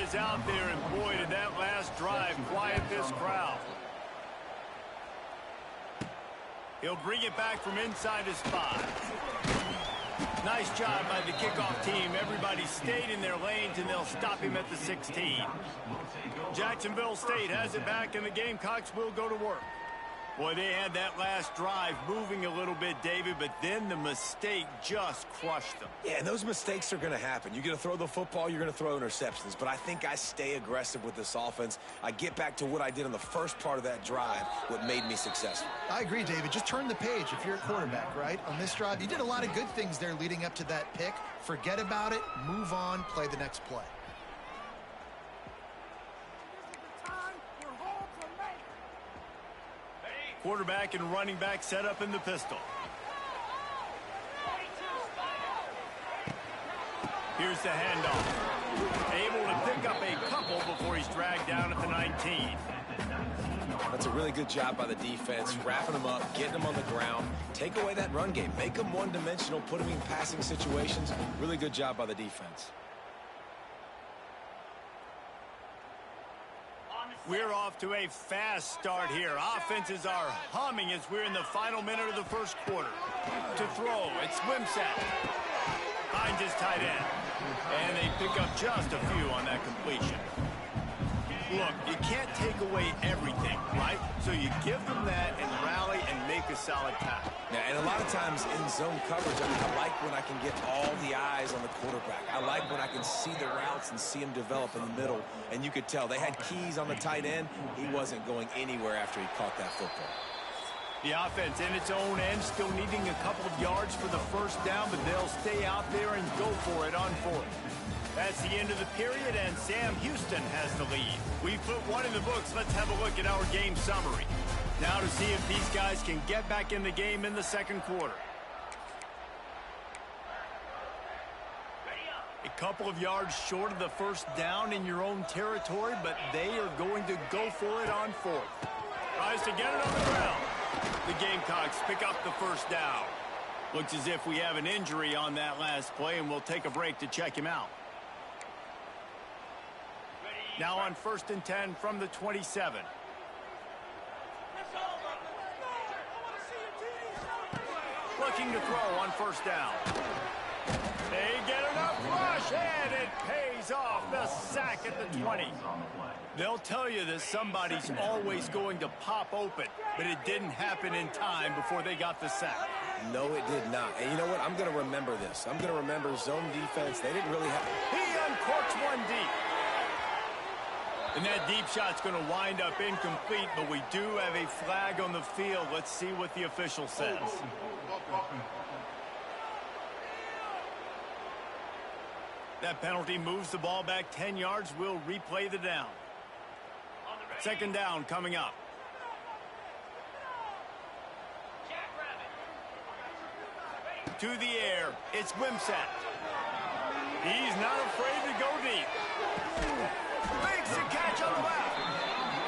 is out there, and boy, did that last drive quiet this crowd. He'll bring it back from inside his 5. Nice job by the kickoff team. Everybody stayed in their lanes, and they'll stop him at the 16. Jacksonville State has it back, and the Gamecocks will go to work. Boy, they had that last drive moving a little bit, David, but then the mistake just crushed them. Yeah, and those mistakes are going to happen. You're going to throw the football, you're going to throw interceptions. But I think I stay aggressive with this offense. I get back to what I did in the first part of that drive, what made me successful. I agree, David. Just turn the page if you're a quarterback, right? On this drive, you did a lot of good things there leading up to that pick. Forget about it, move on, play the next play. Quarterback and running back set up in the pistol. Here's the handoff. Able to pick up a couple before he's dragged down at the 19. That's a really good job by the defense, wrapping them up, getting them on the ground. Take away that run game. Make them one-dimensional, put them in passing situations. Really good job by the defense. We're off to a fast start here. Offenses are humming as we're in the final minute of the first quarter. To throw, it's Wimsatt. Finds his tight end. And they pick up just a few on that completion. Look, you can't take away everything, right? So you give them that and rally and make a solid tackle. Yeah, and a lot of times in zone coverage, I like when I can get all the eyes on the quarterback. I like when I can see the routes and see him develop in the middle. And you could tell they had keys on the tight end. He wasn't going anywhere after he caught that football. The offense in its own end, still needing a couple of yards for the first down, but they'll stay out there and go for it on fourth. That's the end of the period, and Sam Houston has the lead. We've put one in the books. Let's have a look at our game summary. Now to see if these guys can get back in the game in the second quarter. A couple of yards short of the first down in your own territory, but they are going to go for it on fourth. Tries to get it on the ground. The Gamecocks pick up the first down. Looks as if we have an injury on that last play, and we'll take a break to check him out. Now on 1st and 10 from the 27. Looking to throw on first down. They get enough rush, and it pays off. The sack at the 20. They'll tell you that somebody's always going to pop open, but it didn't happen in time before they got the sack. No, it did not. And you know what? I'm going to remember this. I'm going to remember zone defense. They didn't really have... He uncorks one deep. And that deep shot's going to wind up incomplete, but we do have a flag on the field. Let's see what the official says. That penalty moves the ball back 10 yards. We'll replay the down. Second down coming up. To the air, it's Wimsatt. He's not afraid to go deep. Makes a catch on the left.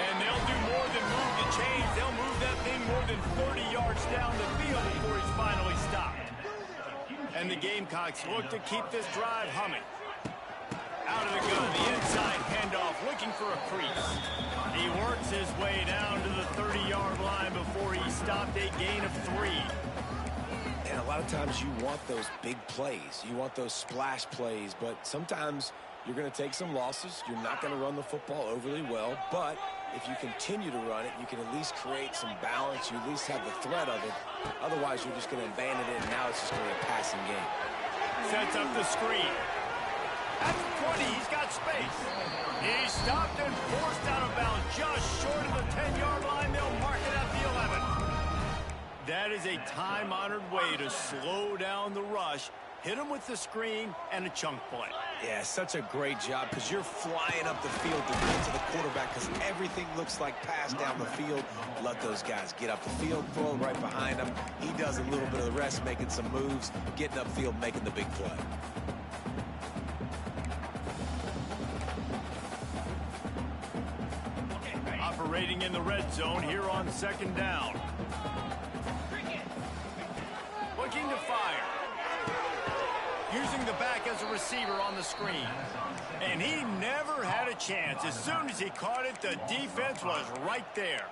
And they'll do more than move the chains. They'll move that thing more than 30 yards down the field before he's finally stopped. And the Gamecocks look to keep this drive humming. Out of the gun, the inside handoff, looking for a crease. He works his way down to the 30-yard line before he stopped a gain of 3. And a lot of times you want those big plays. You want those splash plays, but sometimes you're going to take some losses. You're not going to run the football overly well, but if you continue to run it, you can at least create some balance. You at least have the threat of it. Otherwise, you're just going to abandon it, and now it's just going to be a passing game. Sets up the screen. At the 20, he's got space. He's stopped and forced out of bounds just short of the 10-yard line. They'll mark it at the 11. That is a time-honored way to slow down the rush, hit him with the screen, and a chunk play. Yeah, such a great job because you're flying up the field to get to the quarterback because everything looks like pass down the field. Let those guys get up the field, throw it right behind him. He does a little bit of the rest, making some moves, getting upfield, making the big play. Operating in the red zone here on second down. Looking to fire. Using the back as a receiver on the screen. And he never had a chance. As soon as he caught it, the defense was right there.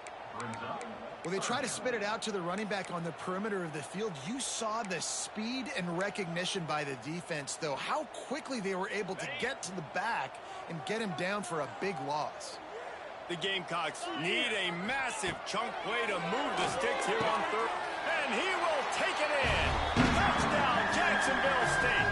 Well, they try to spit it out to the running back on the perimeter of the field. You saw the speed and recognition by the defense, though, how quickly they were able to get to the back and get him down for a big loss. The Gamecocks need a massive chunk play to move the sticks here on third. And he will take it in. Touchdown, Jacksonville State.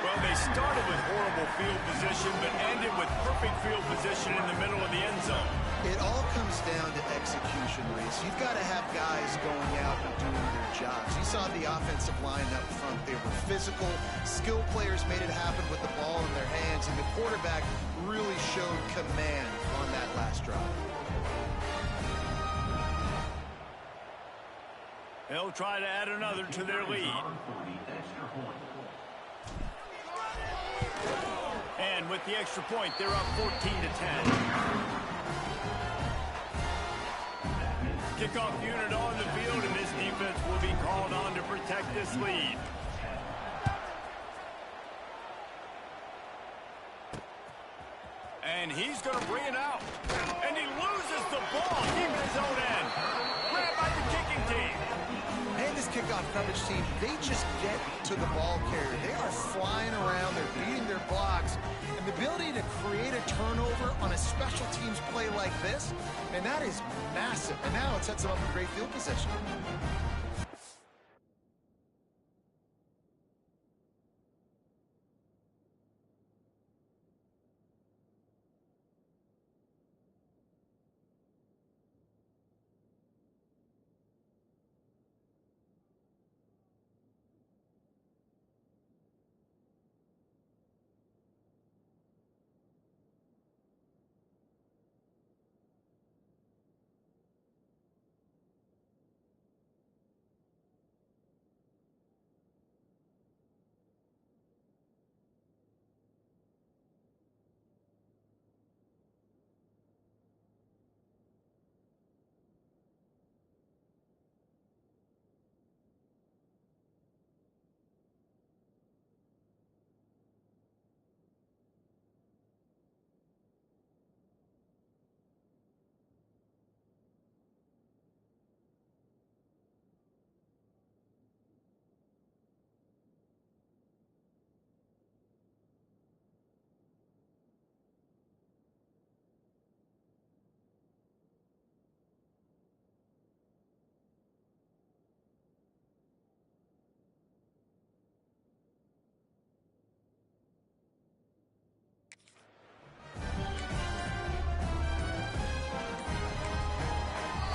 Well, they started with horrible field position, but ended with perfect field position in the middle of the end zone. It all comes down to execution, Reese. You've got to have guys going out and doing their jobs. You saw the offensive line up front. They were physical. Skilled players made it happen with the ball in their hands, and the quarterback really showed command on that last drive. They'll try to add another to their lead. And with the extra point, they're up 14-10. Kickoff unit on the field, and this defense will be called on to protect this lead. And he's going to bring it out. And he loses the ball deep in his own end. Grabbed by the kicking team. And this kickoff coverage team, they just get to the ball carrier. They are flying around. They're beating their blocks. And the ability to create a turnover on a special teams play like this, and that is massive. And now it sets them up for great field position.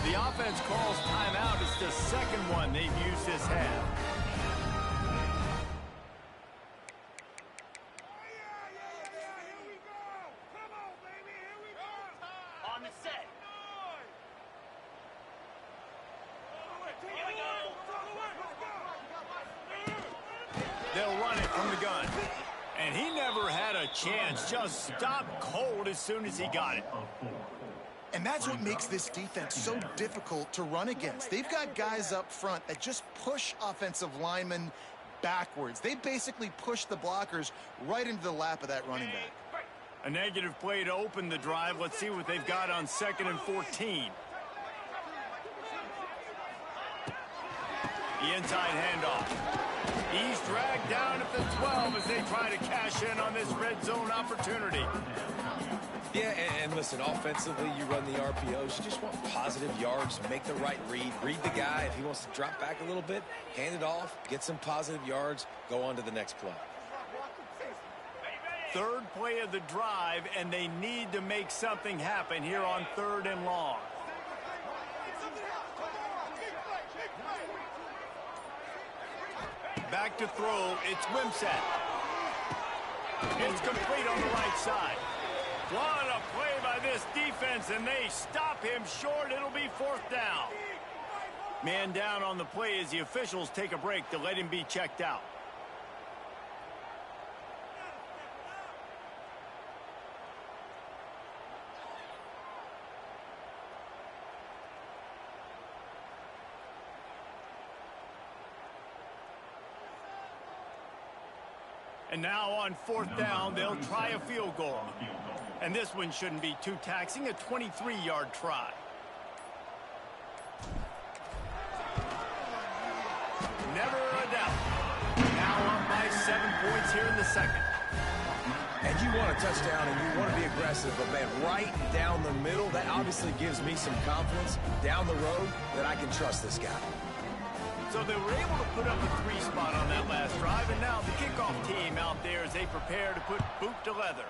The offense calls timeout. It's the second one they've used this half. On the set. Here we go. They'll run it from the gun. And he never had a chance. Just stopped cold as soon as he got it. And that's what makes this defense so difficult to run against. They've got guys up front that just push offensive linemen backwards. They basically push the blockers right into the lap of that running back. A negative play to open the drive. Let's see what they've got on 2nd and 14. The inside handoff. He's dragged down at the 12 as they try to cash in on this red zone opportunity. Yeah, and listen, offensively, you run the RPOs. You just want positive yards, make the right read. Read the guy. If he wants to drop back a little bit, hand it off, get some positive yards, go on to the next play. Third play of the drive, and they need to make something happen here on 3rd and long. Back to throw. It's Wimsatt. It's complete on the right side. What a play by this defense, and they stop him short. It'll be 4th down. Man down on the play as the officials take a break to let him be checked out. And now on 4th down, they'll try a field goal. And this one shouldn't be too taxing, a 23-yard try. Never a doubt. Now up by 7 points here in the second. And you want a touchdown and you want to be aggressive, but man, right down the middle, that obviously gives me some confidence down the road that I can trust this guy. So they were able to put up a 3 spot on that last drive, and now the kickoff team out there as they prepare to put boot to leather.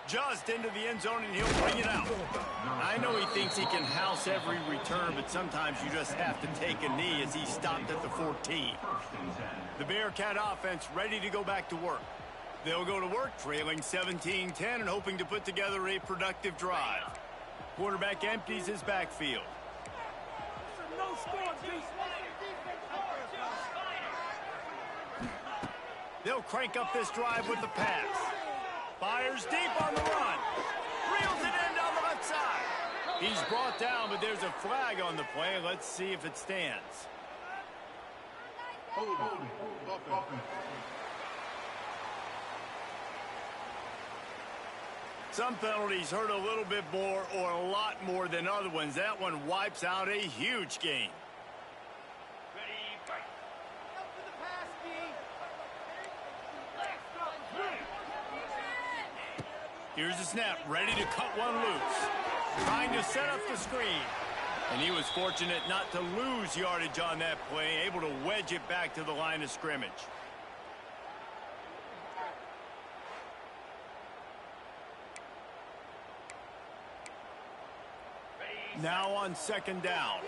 Just into the end zone, and he'll bring it out. I know he thinks he can house every return, but sometimes you just have to take a knee as he stopped at the 14. The Bearcat offense ready to go back to work. They'll go to work trailing 17-10 and hoping to put together a productive drive. Quarterback empties his backfield. They'll crank up this drive with the pass. Fires deep on the run. Reels it in down the left side. He's brought down, but there's a flag on the play. Let's see if it stands. Some penalties hurt a little bit more or a lot more than other ones. That one wipes out a huge game. Here's the snap, ready to cut one loose. Trying to set up the screen. And he was fortunate not to lose yardage on that play, able to wedge it back to the line of scrimmage. Now on 2nd down.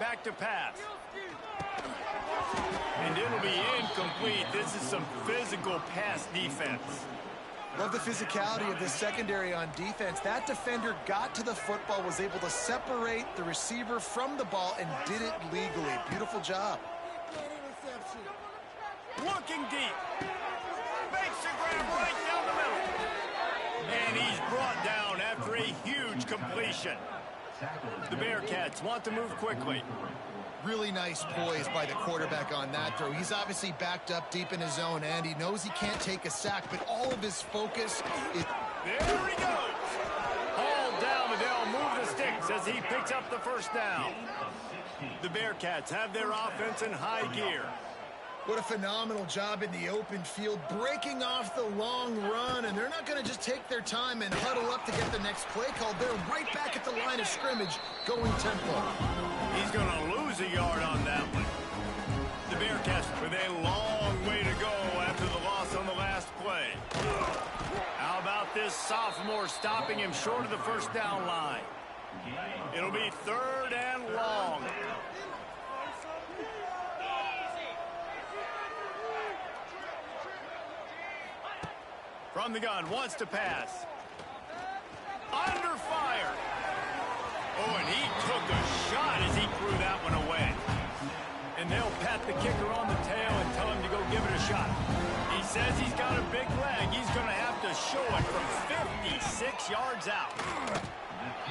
Back to pass. And it'll be incomplete. This is some physical pass defense. Love the physicality of this secondary on defense. That defender got to the football, was able to separate the receiver from the ball, and did it legally. Beautiful job. Looking deep. Makes the grab right down the middle. And he's brought down after a huge completion. The Bearcats want to move quickly. Really nice poise by the quarterback on that throw. He's obviously backed up deep in his own end. He knows he can't take a sack, but all of his focus is... There he goes. Hauled down, but they'll move the sticks as he picks up the 1st down. The Bearcats have their offense in high gear. What a phenomenal job in the open field, breaking off the long run, and they're not going to just take their time and huddle up to get the next play called. They're right back at the line of scrimmage, going tempo. He's going to lose a yard on that one. The Bearcats with a long way to go after the loss on the last play. How about this sophomore stopping him short of the 1st down line? It'll be 3rd and long. From the gun, wants to pass. Under fire. Oh, and he took a shot as he threw that one away. And they'll pat the kicker on the tail and tell him to go give it a shot. He says he's got a big leg. He's going to have to show it from 56 yards out.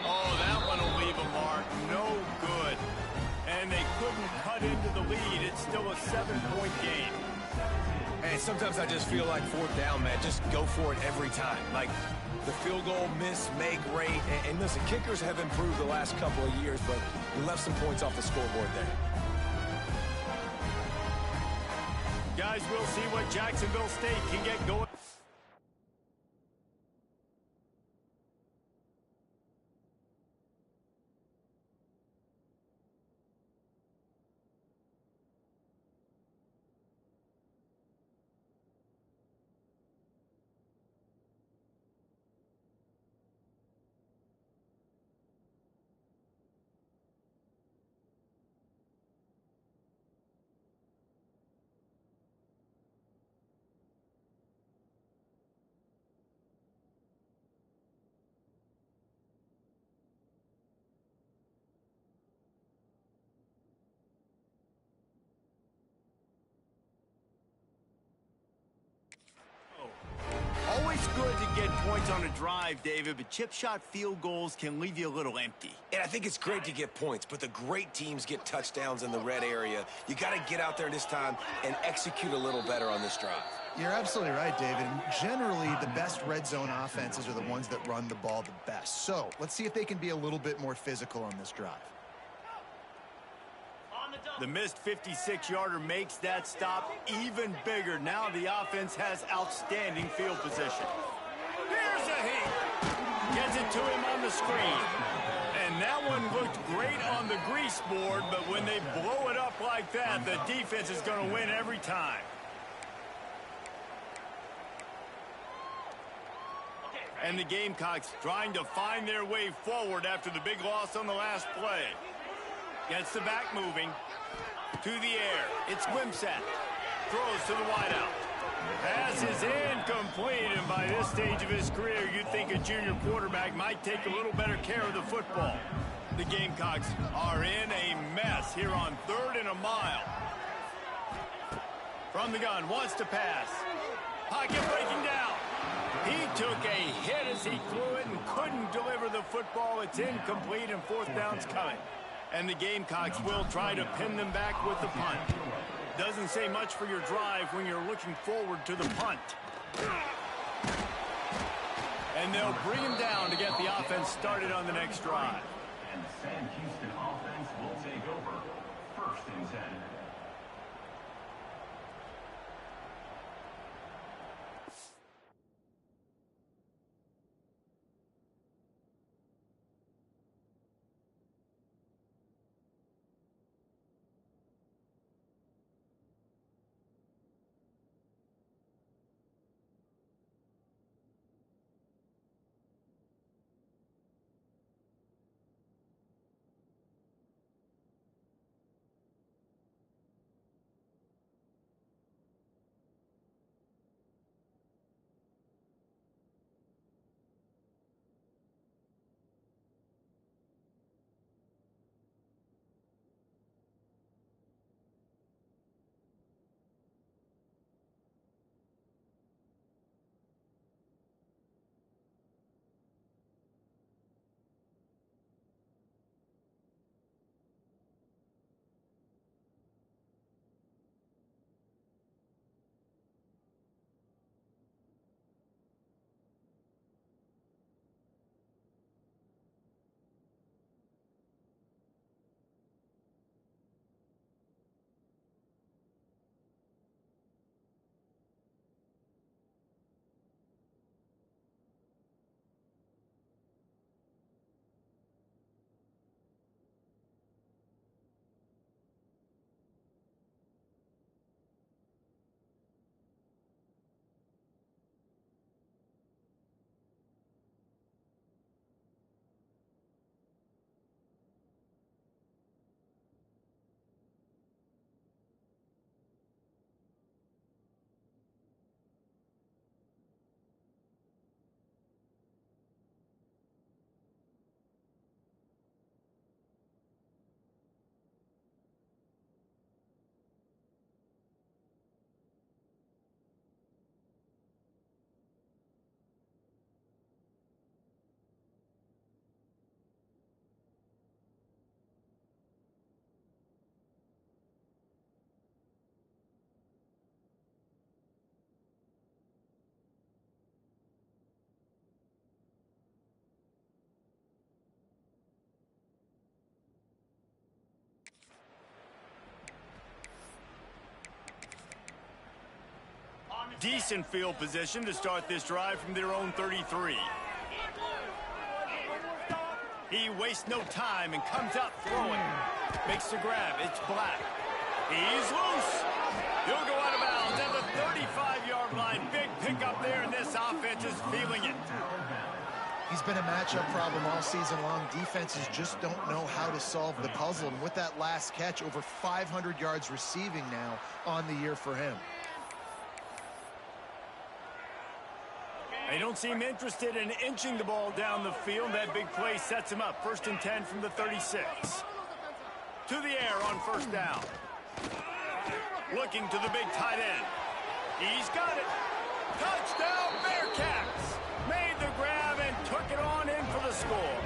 Oh, that one will leave a mark. No good. And they couldn't cut into the lead. It's still a 7-point game. Hey, sometimes I just feel like 4th down, man. Just go for it every time. Like the field goal miss, make rate. And listen, kickers have improved the last couple of years, but we left some points off the scoreboard there. Guys, we'll see what Jacksonville State can get going. get points on a drive, David, but chip shot field goals can leave you a little empty. And I think it's great to get points, but the great teams get touchdowns in the red area. You got to get out there this time and execute a little better on this drive. You're absolutely right, David. Generally, the best red zone offenses are the ones that run the ball the best. So let's see if they can be a little bit more physical on this drive. The missed 56-yarder makes that stop even bigger. Now the offense has outstanding field position. Here's a heat. Gets it to him on the screen. And that one looked great on the grease board, but when they blow it up like that, the defense is going to win every time. And the Gamecocks trying to find their way forward after the big loss on the last play. Gets the back moving. To the air. It's Wimsatt. Throws to the wideout. Pass is incomplete, and by this stage of his career, you'd think a junior quarterback might take a little better care of the football. The Gamecocks are in a mess here on 3rd and a mile. From the gun, wants to pass. Pocket breaking down. He took a hit as he threw it and couldn't deliver the football. It's incomplete, and 4th down's coming. And the Gamecocks will try to pin them back with the punt. Doesn't say much for your drive when you're looking forward to the punt. And they'll bring him down to get the offense started on the next drive. And the Sam Houston offense will take over. 1st and 10. Decent field position to start this drive from their own 33. He wastes no time and comes up throwing. Makes the grab. It's Black. He's loose. He'll go out of bounds at the 35-yard line. Big pickup there, and this offense is feeling it. He's been a matchup problem all season long. Defenses just don't know how to solve the puzzle. And with that last catch, over 500 yards receiving now on the year for him. They don't seem interested in inching the ball down the field. That big play sets him up. 1st and 10 from the 36. To the air on 1st down. Looking to the big tight end. He's got it. Touchdown, Bearcats. Made the grab and took it on in for the score.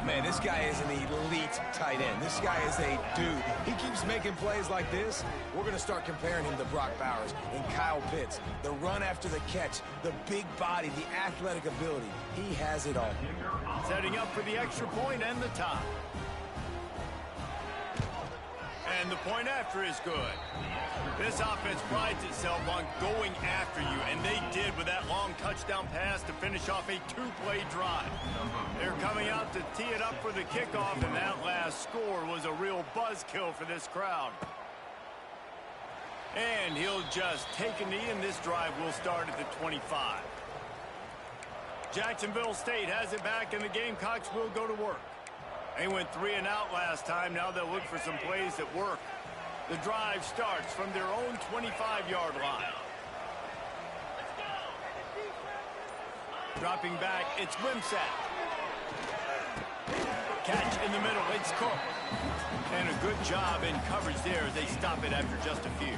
Man, this guy is an elite tight end. This guy is a dude. He keeps making plays like this. We're going to start comparing him to Brock Bowers and Kyle Pitts. The run after the catch, the big body, the athletic ability. He has it all. Setting up for the extra point and the tie. And the point after is good. This offense prides itself on going after you, and they did with that long touchdown pass to finish off a two-play drive. They're coming out to tee it up for the kickoff, and that last score was a real buzzkill for this crowd. And he'll just take a knee, and this drive will start at the 25. Jacksonville State has it back, and the Gamecocks will go to work. They went 3 and out last time. Now they'll look for some plays that work. The drive starts from their own 25-yard line. Dropping back, it's Wimsatt. Catch in the middle, it's Cook. And a good job in coverage there as they stop it after just a few.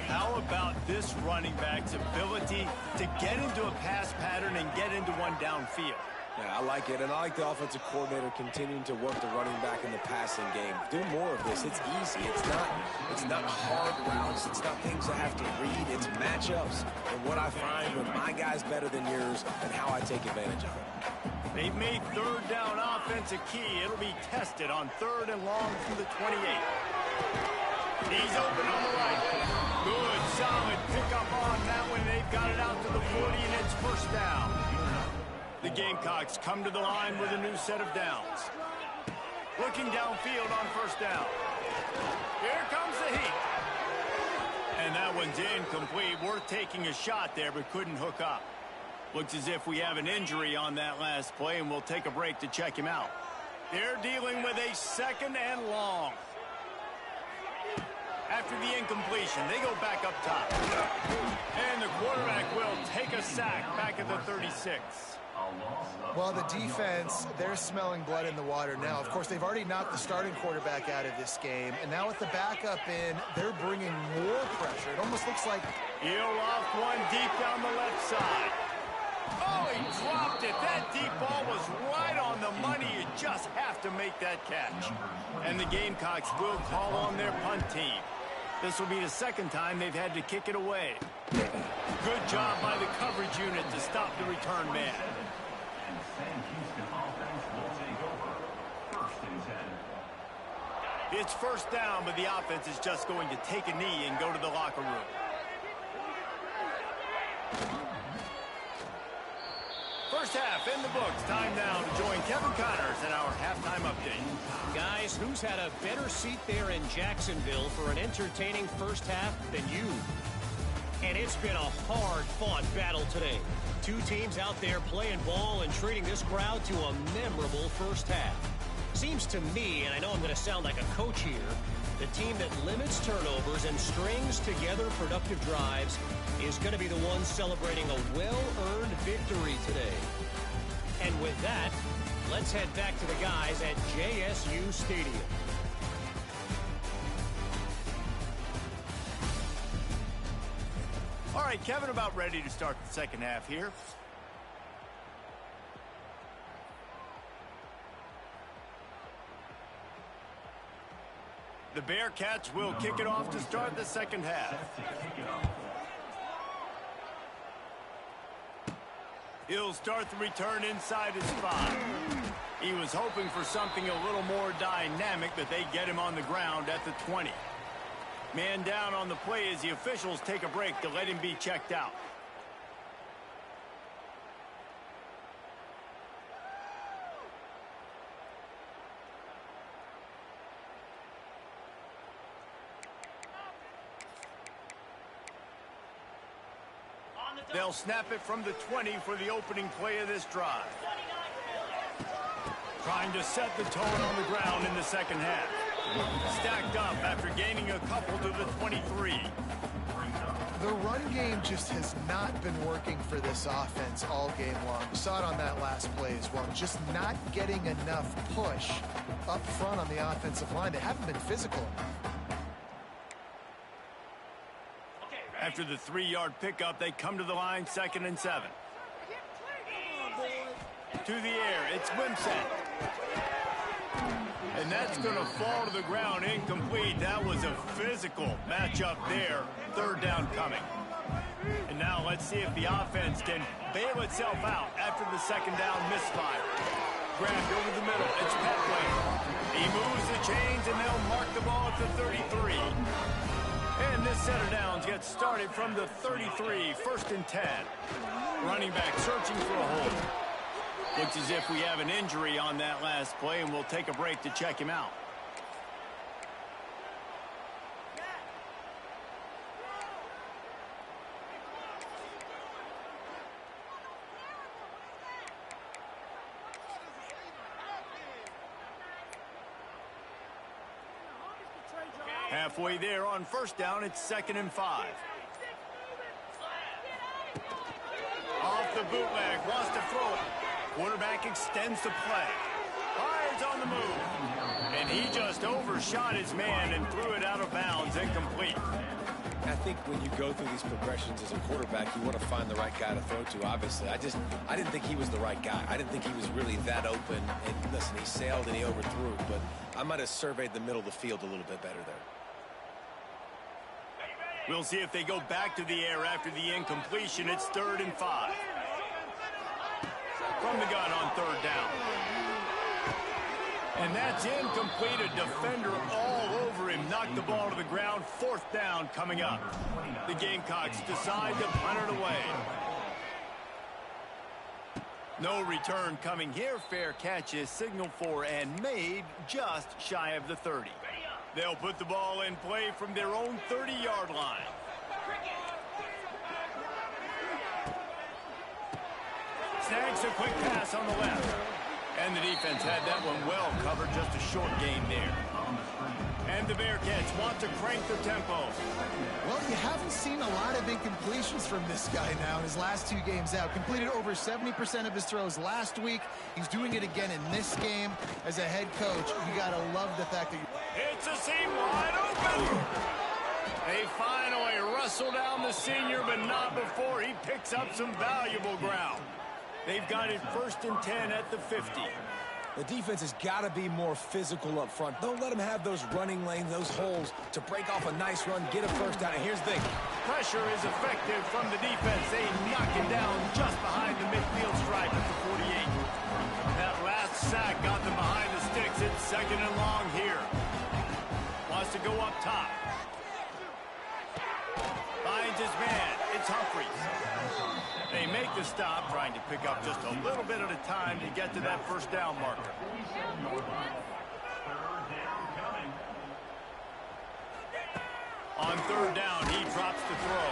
How about this running back's ability to get into a pass pattern and get into one downfield? Yeah, I like it, and I like the offensive coordinator continuing to work the running back in the passing game. Do more of this. It's easy. It's not hard routes. It's not things I have to read. It's matchups and what I find when my guy's better than yours and how I take advantage of it. They've made third down offense a key. It'll be tested on 3rd and long from the 28. He's open on the right. Good, solid pickup on that one. They've got it out to the 40, and it's first down. The Gamecocks come to the line with a new set of downs. Looking downfield on first down. Here comes the heat. And that one's incomplete. Worth taking a shot there, but couldn't hook up. Looks as if we have an injury on that last play, and we'll take a break to check him out. They're dealing with a 2nd and long. After the incompletion, they go back up top. And the quarterback will take a sack back at the 36. Well, the defense, they're smelling blood in the water now. Of course, they've already knocked the starting quarterback out of this game, and now with the backup in, they're bringing more pressure. It almost looks like... He'll off one deep down the left side. Oh, he dropped it. That deep ball was right on the money. You just have to make that catch. And the Gamecocks will call on their punt team. This will be the 2nd time they've had to kick it away. Good job by the coverage unit to stop the return man. And Sam Houston offense will take over. 1st and 10. It's first down, but the offense is just going to take a knee and go to the locker room. First half in the books. Time now to join Kevin Connors in our halftime update. Guys, who's had a better seat there in Jacksonville for an entertaining first half than you? And it's been a hard-fought battle today. Two teams out there playing ball and treating this crowd to a memorable first half. Seems to me, and I know I'm going to sound like a coach here, the team that limits turnovers and strings together productive drives is going to be the one celebrating a well-earned victory today. And with that, let's head back to the guys at JSU Stadium. All right, Kevin, about ready to start the second half here. The Bearcats will kick it off to start the second half. He'll start the return inside his 5. He was hoping for something a little more dynamic, but they get him on the ground at the 20. Man down on the play as the officials take a break to let him be checked out. They'll snap it from the 20 for the opening play of this drive. Trying to set the tone on the ground in the second half. Stacked up after gaining a couple to the 23. The run game just has not been working for this offense all game long. We saw it on that last play as well. Just not getting enough push up front on the offensive line. They haven't been physical enough. After the 3-yard pickup, they come to the line, 2nd and 7. To the air, it's Wimsatt. And that's going to fall to the ground, incomplete. That was a physical matchup there. 3rd down coming. And now let's see if the offense can bail itself out after the 2nd down misfire. Grabbed over the middle, it's Pettway. He moves the chains, and they'll mark the ball at the 33. And this set of downs gets started from the 33, 1st and 10. Running back searching for a hole. Looks as if we have an injury on that last play, and we'll take a break to check him out. Halfway there on 1st down, it's 2nd and 5. Off the bootleg, wants to throw it. Quarterback extends the play. Fires on the move. And he just overshot his man and threw it out of bounds, incomplete. I think when you go through these progressions as a quarterback, you want to find the right guy to throw to, obviously. I didn't think he was the right guy. I didn't think he was really that open. And listen, he sailed and he overthrew, but I might have surveyed the middle of the field a little bit better there. We'll see if they go back to the air after the incompletion. It's 3rd and 5. From the gun on 3rd down. And that's incomplete. A defender all over him. Knocked the ball to the ground. 4th down coming up. The Gamecocks decide to punt it away. No return coming here. Fair catch is signaled for and made just shy of the 30. They'll put the ball in play from their own 30-yard line. Snags a quick pass on the left. And the defense had that one well covered. Just a short gain there. And the Bearcats want to crank the tempo. Well, you haven't seen a lot of incompletions from this guy now in his last 2 games out. Completed over 70% of his throws last week. He's doing it again in this game. As a head coach, you got to love the fact that It's a seam wide open. They finally wrestle down the senior, but not before he picks up some valuable ground. They've got it 1st and 10 at the 50. The defense has got to be more physical up front. Don't let them have those running lanes, those holes to break off a nice run, get a 1st down. And here's the thing. Pressure is effective from the defense. They knock it down just behind the midfield stripe at the 48. That last sack got them behind the sticks. It's 2nd and long here. Wants to go up top. Finds his man. It's Humphries. They make the stop, trying to pick up just a little bit at a time to get to that 1st down marker. On 3rd down, he drops the throw.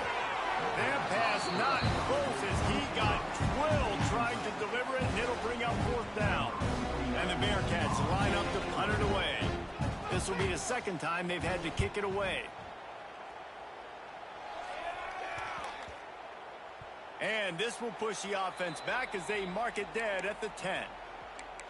That pass not close as he got drilled trying to deliver it, and it'll bring up 4th down. And the Bearcats line up to punt it away. This will be the 2nd time they've had to kick it away. And this will push the offense back as they mark it dead at the 10.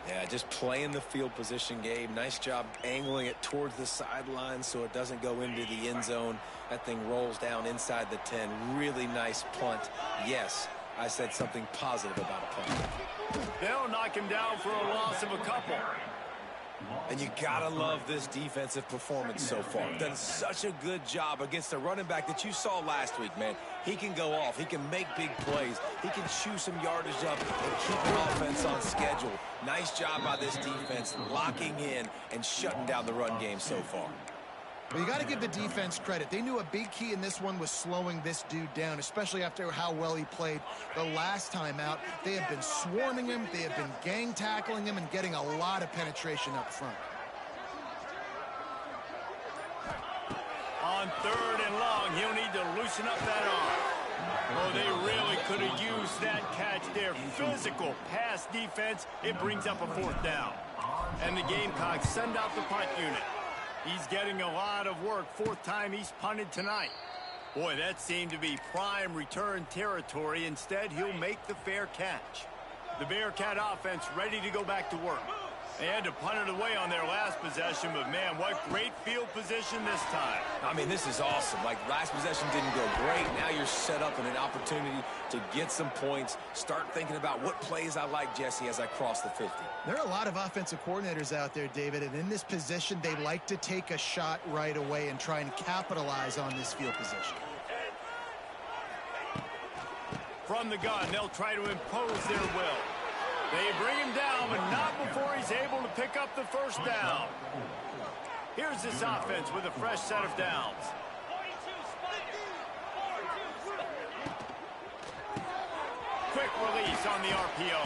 Yeah, just playing the field position game. Nice job angling it towards the sideline so it doesn't go into the end zone. That thing rolls down inside the 10. Really nice punt. Yes, I said something positive about a punt. They'll knock him down for a loss of a couple. And you gotta love this defensive performance so far. Done such a good job against the running back that you saw last week, man. He can go off. He can make big plays. He can chew some yardage up and keep an offense on schedule. Nice job by this defense locking in and shutting down the run game so far. Well, you got to give the defense credit. They knew a big key in this one was slowing this dude down, especially after how well he played the last time out. They have been swarming him. They have been gang tackling him and getting a lot of penetration up front. On 3rd and long, he'll need to loosen up that arm. Oh, they really could have used that catch there. Physical pass defense. It brings up a 4th down. And the Gamecocks send out the punt unit. He's getting a lot of work. 4th time he's punted tonight. Boy, that seemed to be prime return territory. Instead, he'll make the fair catch. The Bearcat offense ready to go back to work. They had to punt it away on their last possession, but man, what great field position this time. I mean, this is awesome. Like, last possession didn't go great. Now you're set up in an opportunity to get some points. Start thinking about what plays I like, Jesse, as I cross the 50. There are a lot of offensive coordinators out there, David, and in this position, they like to take a shot right away and try and capitalize on this field position. From the gun, they'll try to impose their will. They bring him down, but not before he's able to pick up the first down. Here's this offense with a fresh set of downs. Quick release on the RPO.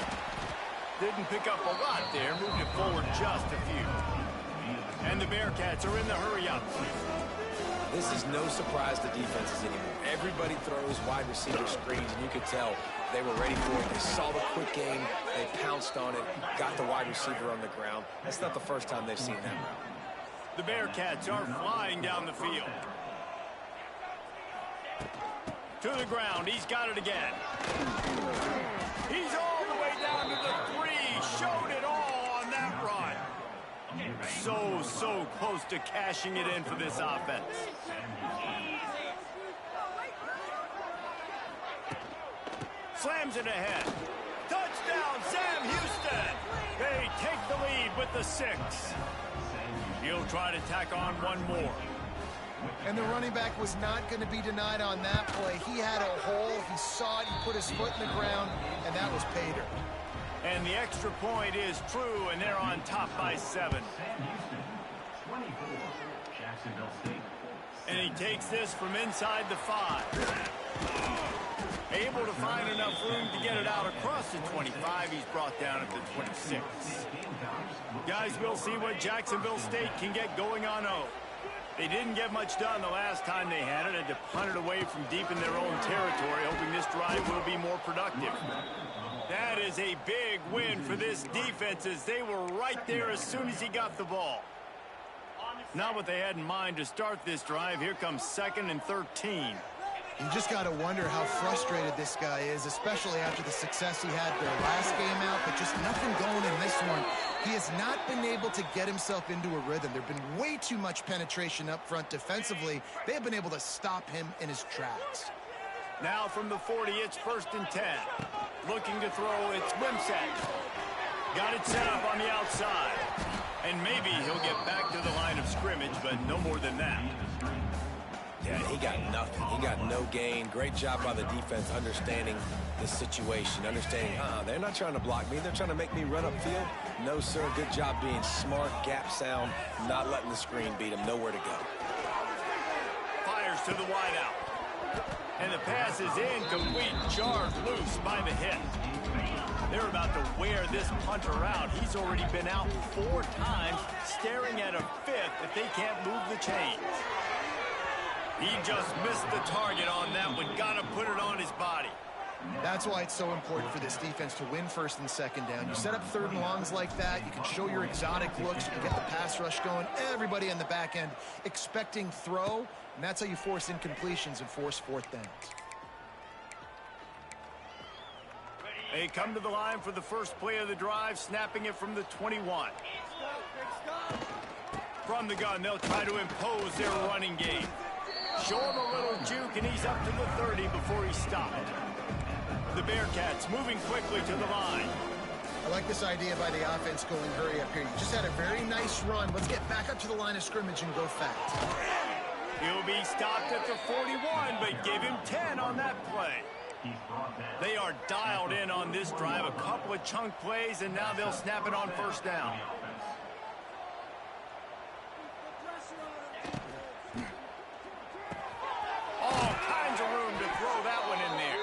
Didn't pick up a lot there, moved it forward just a few. And the Bearcats are in the hurry-up. This is no surprise to defenses anymore. Everybody throws wide receiver screens, and you could tell they were ready for it. They saw the quick game. They pounced on it, got the wide receiver on the ground. That's not the first time they've seen that route. The Bearcats are flying down the field. To the ground. He's got it again. He's all the way down to the 3. Showed it all on that run. So close to cashing it in for this offense. Slams it ahead. Touchdown, Sam Houston. They take the lead with the 6. He'll try to tack on one more. And the running back was not going to be denied on that play. He had a hole. He saw it. He put his foot in the ground, and that was pay dirt. And the extra point is true, and they're on top by 7. Sam Houston, 24, Jacksonville State. And he takes this from inside the 5. Able to find enough room to get it out across the 25. He's brought down at the 26. Guys, we'll see what Jacksonville State can get going on O. They didn't get much done the last time they had it. Had to punt it away from deep in their own territory, hoping this drive will be more productive. That is a big win for this defense, as they were right there as soon as he got the ball. Not what they had in mind to start this drive. Here comes 2nd and 13. You just got to wonder how frustrated this guy is, especially after the success he had their last game out, but just nothing going in this one. He has not been able to get himself into a rhythm. There have been way too much penetration up front defensively. They have been able to stop him in his tracks. Now from the 40, it's 1st and 10. Looking to throw, it's Wimsatt. Got it set up on the outside. And maybe he'll get back to the line of scrimmage, but no more than that. Yeah, he got nothing. He got no gain. Great job by the defense understanding the situation, understanding, they're not trying to block me. They're trying to make me run upfield. No, sir. Good job being smart, gap sound, not letting the screen beat him. Nowhere to go. Fires to the wideout. And the pass is incomplete, jarred loose by the hit. They're about to wear this punter out. He's already been out 4 times, staring at a 5th if they can't move the chains. He just missed the target on that one. Got to put it on his body. That's why it's so important for this defense to win 1st and 2nd down. You set up 3rd and longs like that. You can show your exotic looks. You can get the pass rush going. Everybody on the back end expecting throw, and that's how you force incompletions and force 4th downs. They come to the line for the first play of the drive, snapping it from the 21. From the gun, they'll try to impose their running game. Show him a little juke, and he's up to the 30 before he stopped. The Bearcats moving quickly to the line. I like this idea by the offense going hurry up here. You just had a very nice run. Let's get back up to the line of scrimmage and go fast. He'll be stopped at the 41, but give him 10 on that play. They are dialed in on this drive. A couple of chunk plays, and now they'll snap it on 1st down. All kinds of room to throw that one in there.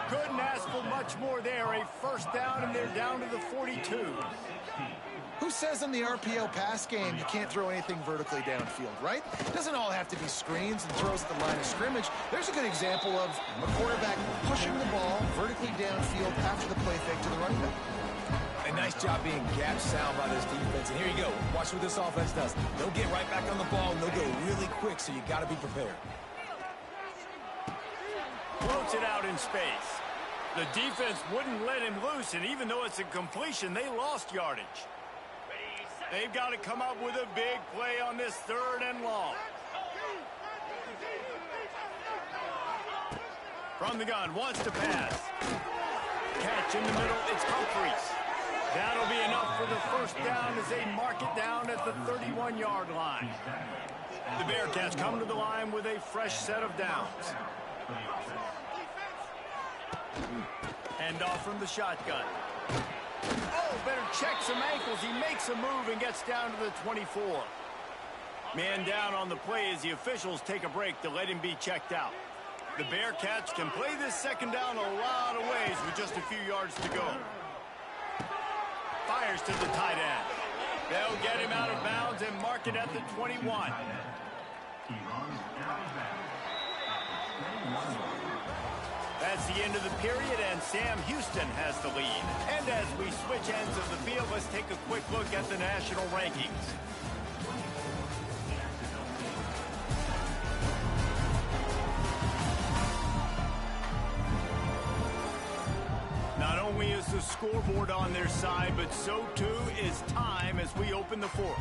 Couldn't ask for much more there. A 1st down, and they're down to the 42. Who says in the RPO pass game you can't throw anything vertically downfield, right? It doesn't all have to be screens and throws at the line of scrimmage. There's a good example of a quarterback pushing the ball vertically downfield after the play fake to the running back. A nice job being gap sound by this defense. And here you go. Watch what this offense does. They'll get right back on the ball, and they'll go really quick, so you got to be prepared. Floats it out in space. The defense wouldn't let him loose, and even though it's a completion, they lost yardage. They've got to come up with a big play on this 3rd and long. From the gun, wants to pass. Catch in the middle, it's Humphries. That'll be enough for the first down as they mark it down at the 31-yard line. The Bearcats come to the line with a fresh set of downs. Hand off from the shotgun. Oh, better check some ankles. He makes a move and gets down to the 24. Man down on the play as the officials take a break to let him be checked out. The Bearcats can play this 2nd down a lot of ways with just a few yards to go. Fires to the tight end. They'll get him out of bounds and mark it at the 21. That's the end of the period, and Sam Houston has the lead. And as we switch ends of the field, let's take a quick look at the national rankings. Not only is the scoreboard on their side, but so too is time as we open the 4th.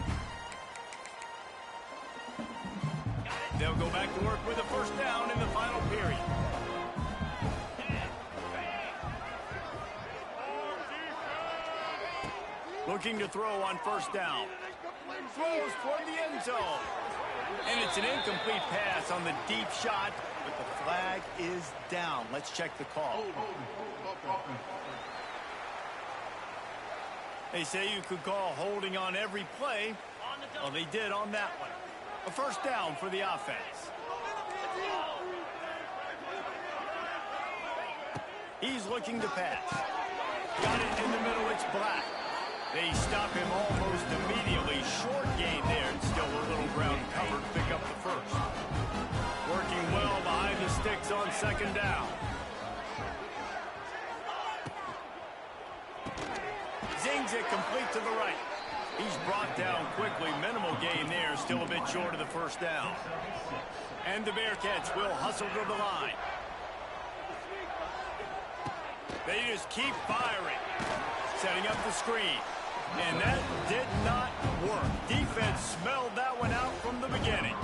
They'll go back to work with a first down in the final period. Looking to throw on first down. Throws toward the end zone. And it's an incomplete pass on the deep shot, but the flag is down. Let's check the call. They say you could call holding on every play. Well, they did on that one. A first down for the offense. He's looking to pass. Got it in the middle, it's Black. They stop him almost immediately. Short gain there, and still a little ground covered. Pick up the first. Working well behind the sticks on 2nd down. Zings it complete to the right. He's brought down quickly. Minimal gain there. Still a bit short of the first down. And the Bearcats will hustle to the line. They just keep firing. Setting up the screen. And that did not work. Defense smelled that one out from the beginning.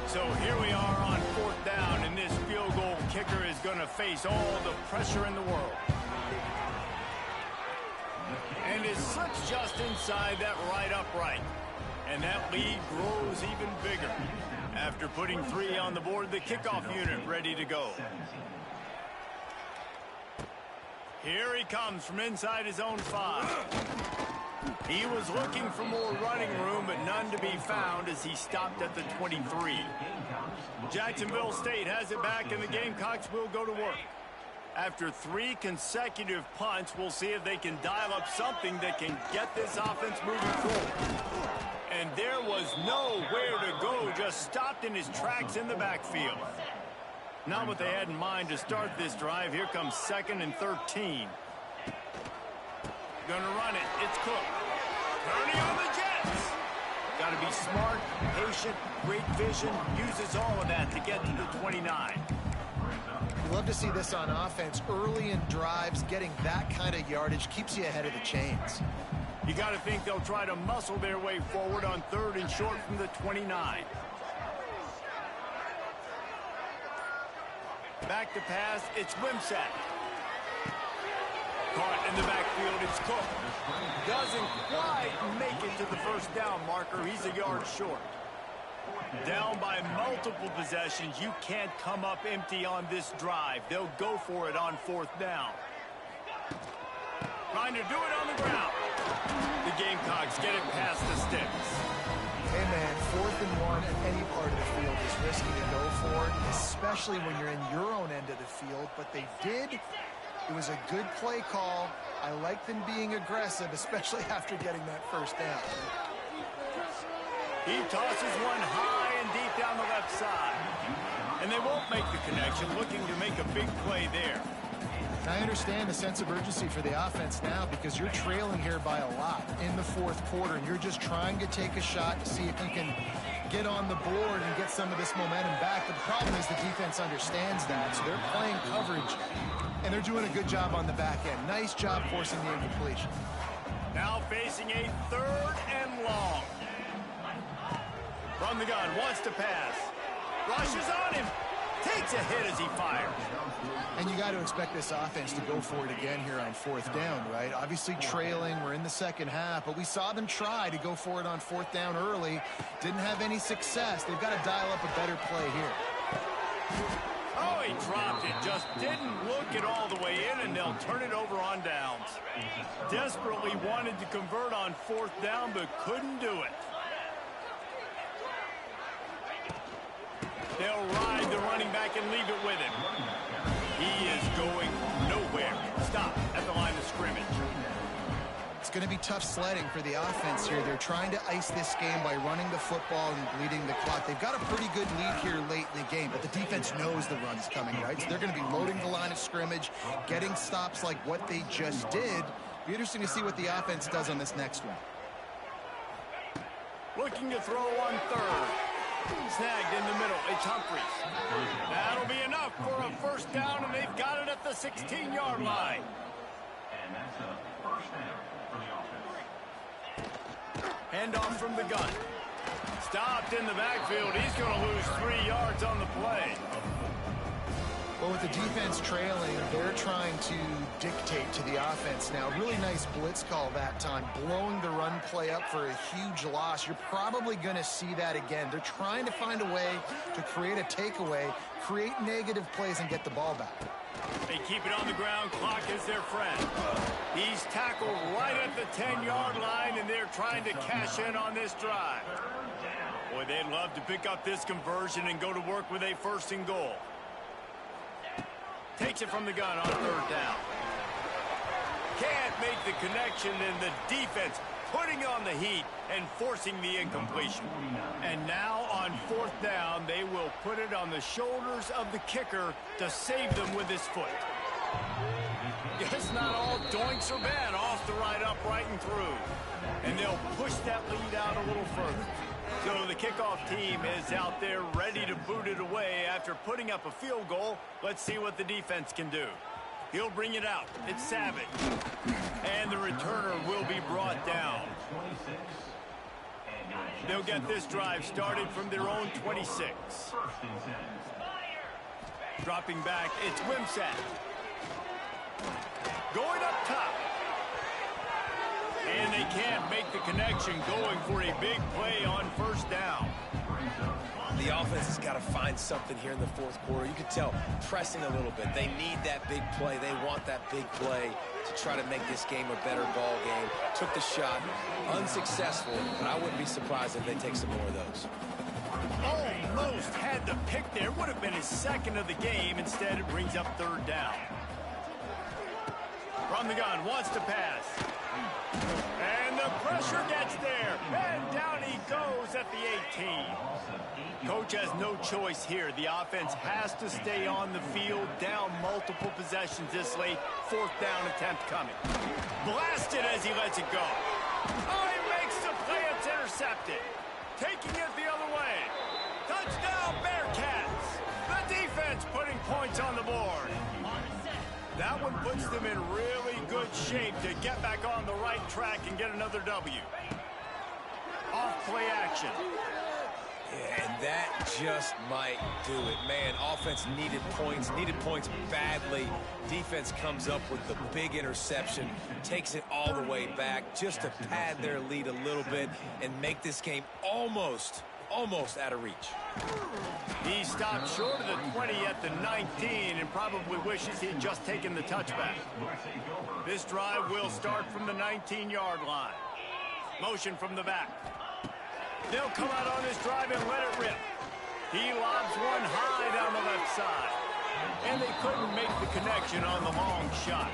So here we are on 4th down, and this field goal kicker is going to face all the pressure in the world. And it slips just inside that right upright. And that lead grows even bigger. After putting 3 on the board, the kickoff unit ready to go. Here he comes from inside his own 5. He was looking for more running room, but none to be found as he stopped at the 23. Jacksonville State has it back, and the Gamecocks will go to work. After 3 consecutive punts, we'll see if they can dial up something that can get this offense moving forward. And there was nowhere to go, just stopped in his tracks in the backfield. Not what they had in mind to start this drive. Here comes 2nd and 13. Gonna run it. It's Cook. Turning on the Jets. Got to be smart, patient, great vision. Uses all of that to get to the 29. You love to see this on offense. Early in drives, getting that kind of yardage keeps you ahead of the chains. You got to think they'll try to muscle their way forward on 3rd and short from the 29. Back to pass, it's Wimsatt. Caught in the backfield, it's Cook. Doesn't quite make it to the first down marker. He's a yard short. Down by multiple possessions. You can't come up empty on this drive. They'll go for it on 4th down. Trying to do it on the ground. The Gamecocks get it past the sticks. Hey, man, 4th and 1 at any part of the field is risky to go for, especially when you're in your own end of the field. But they did. It was a good play call. I like them being aggressive, especially after getting that first down. He tosses one high and deep down the left side. And they won't make the connection, looking to make a big play there. I understand the sense of urgency for the offense now because you're trailing here by a lot in the 4th quarter, and you're just trying to take a shot to see if you can get on the board and get some of this momentum back. But the problem is the defense understands that, so they're playing coverage, and they're doing a good job on the back end. Nice job forcing the incompletion. Now facing a 3rd and long. From the gun, wants to pass. Rushes on him. Takes a hit as he fires. And you got to expect this offense to go for it again here on 4th down, right? Obviously trailing, we're in the second half, but we saw them try to go for it on 4th down early. Didn't have any success. They've got to dial up a better play here. Oh, he dropped it. Just didn't look it all the way in, and they'll turn it over on downs. Desperately wanted to convert on 4th down, but couldn't do it. They'll ride the running back and leave it with him. He is going nowhere. Stop at the line of scrimmage. It's going to be tough sledding for the offense here. They're trying to ice this game by running the football and bleeding the clock. They've got a pretty good lead here late in the game, but the defense knows the run's coming, right? So they're going to be loading the line of scrimmage, getting stops like what they just did. Be interesting to see what the offense does on this next one. Looking to throw on 3rd. Snagged in the middle. It's Humphries. That'll be enough for a 1st down, and they've got it at the 16-yard line. And that's a 1st down for the offense. Handoff from the gun. Stopped in the backfield. He's going to lose 3 yards on the play. Well, with the defense trailing, they're trying to dictate to the offense now. Really nice blitz call that time, blowing the run play up for a huge loss. You're probably going to see that again. They're trying to find a way to create a takeaway, create negative plays, and get the ball back. They keep it on the ground. Clock is their friend. He's tackled right at the 10-yard line, and they're trying to cash in on this drive. Boy, they'd love to pick up this conversion and go to work with a 1st and goal. Takes it from the gun on 3rd down. Can't make the connection, and the defense putting on the heat and forcing the incompletion. And now on 4th down, they will put it on the shoulders of the kicker to save them with his foot. Yes, not all doinks are bad. Off the right, upright, and through. And they'll push that lead out a little further. So the kickoff team is out there ready to boot it away after putting up a field goal. Let's see what the defense can do. He'll bring it out. It's Savage. And the returner will be brought down. They'll get this drive started from their own 26. Dropping back, it's Wimsatt. Going up top. And they can't make the connection, going for a big play on 1st down. The offense has got to find something here in the 4th quarter. You can tell, pressing a little bit. They need that big play. They want that big play to try to make this game a better ball game. Took the shot, unsuccessful, but I wouldn't be surprised if they take some more of those. Almost had the pick there. Would have been his 2nd of the game. Instead, it brings up 3rd down. From the gun, wants to pass. And the pressure gets there. And down he goes at the 18. Coach has no choice here. The offense has to stay on the field, down multiple possessions this late. 4th down attempt coming. Blasted as he lets it go. Oh, he makes the play. It's intercepted. Taking it the other way. Touchdown, Bearcats. The defense putting points on the board. That one puts them in really good shape to get back on the right track and get another W. Off play action. Yeah, and that just might do it. Man, offense needed points badly. Defense comes up with the big interception, takes it all the way back just to pad their lead a little bit and make this game almost out of reach. He stopped short of the 20 at the 19 and probably wishes he'd just taken the touchback. This drive will start from the 19-yard line. Motion from the back. They'll come out on this drive and let it rip. He lobs one high down the left side. And they couldn't make the connection on the long shot.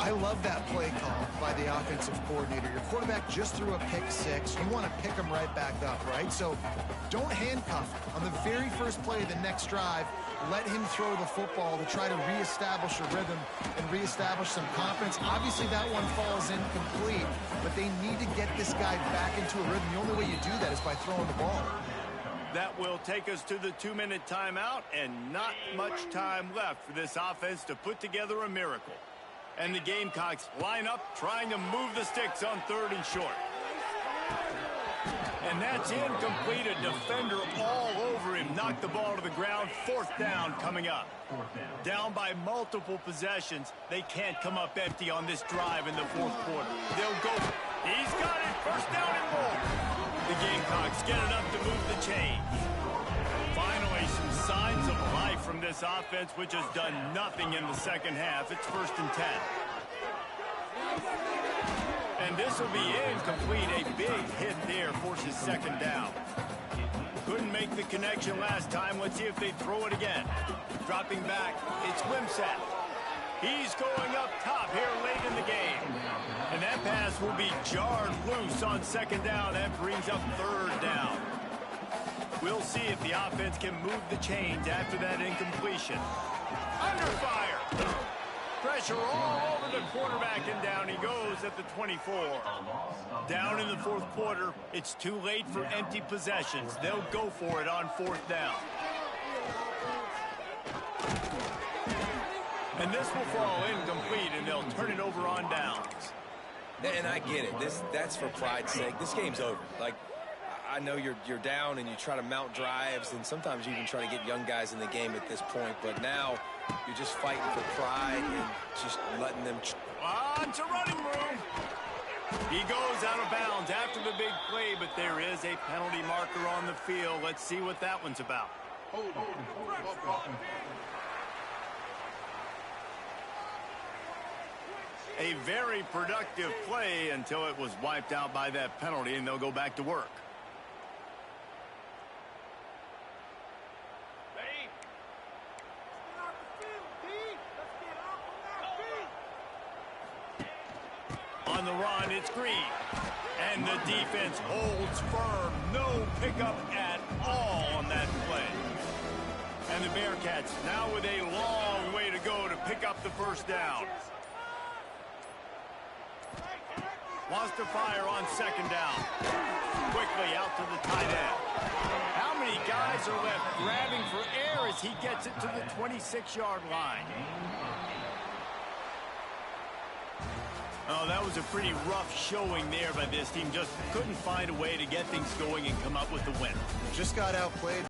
I love that play call by the offensive coordinator. Your quarterback just threw a pick 6. You want to pick him right back up, right? So don't handcuff him. On the very first play of the next drive, let him throw the football to try to reestablish a rhythm and reestablish some confidence. Obviously, that one falls incomplete, but they need to get this guy back into a rhythm. The only way you do that is by throwing the ball. That will take us to the 2-minute timeout, and not much time left for this offense to put together a miracle. And the Gamecocks line up, trying to move the sticks on 3rd and short. And that's incomplete. A defender all over him. Knocked the ball to the ground. 4th down coming up. Down by multiple possessions. They can't come up empty on this drive in the 4th quarter. They'll go. He's got it. 1st down and more. The Gamecocks get enough to move the chains. Finally, some signs of life from this offense, which has done nothing in the 2nd half. It's 1st and 10. And this will be incomplete. A big hit there forces 2nd down. Couldn't make the connection last time. Let's see if they throw it again. Dropping back, it's Wimsatt. He's going up top here late in the game. And that pass will be jarred loose on 2nd down. That brings up 3rd down. We'll see if the offense can move the chains after that incompletion. Under fire. Pressure all over the quarterback, and down he goes at the 24. Down in the 4th quarter, it's too late for empty possessions. They'll go for it on 4th down. And this will fall incomplete, and they'll turn it over on downs. And I get it. That's for pride's sake. This game's over. Like, I know you're down and you try to mount drives, and sometimes you even try to get young guys in the game at this point. But now you're just fighting for pride and just letting them. On to running room. He goes out of bounds after the big play, but there is a penalty marker on the field. Let's see what that one's about. A very productive play until it was wiped out by that penalty, and they'll go back to work. On the run, it's Green. And the defense holds firm. No pickup at all on that play. And the Bearcats now with a long way to go to pick up the 1st down. Wants to fire on 2nd down. Quickly out to the tight end. How many guys are left grabbing for air as he gets it to the 26-yard line? Oh, that was a pretty rough showing there by this team. Just couldn't find a way to get things going and come up with the win. Just got outplayed.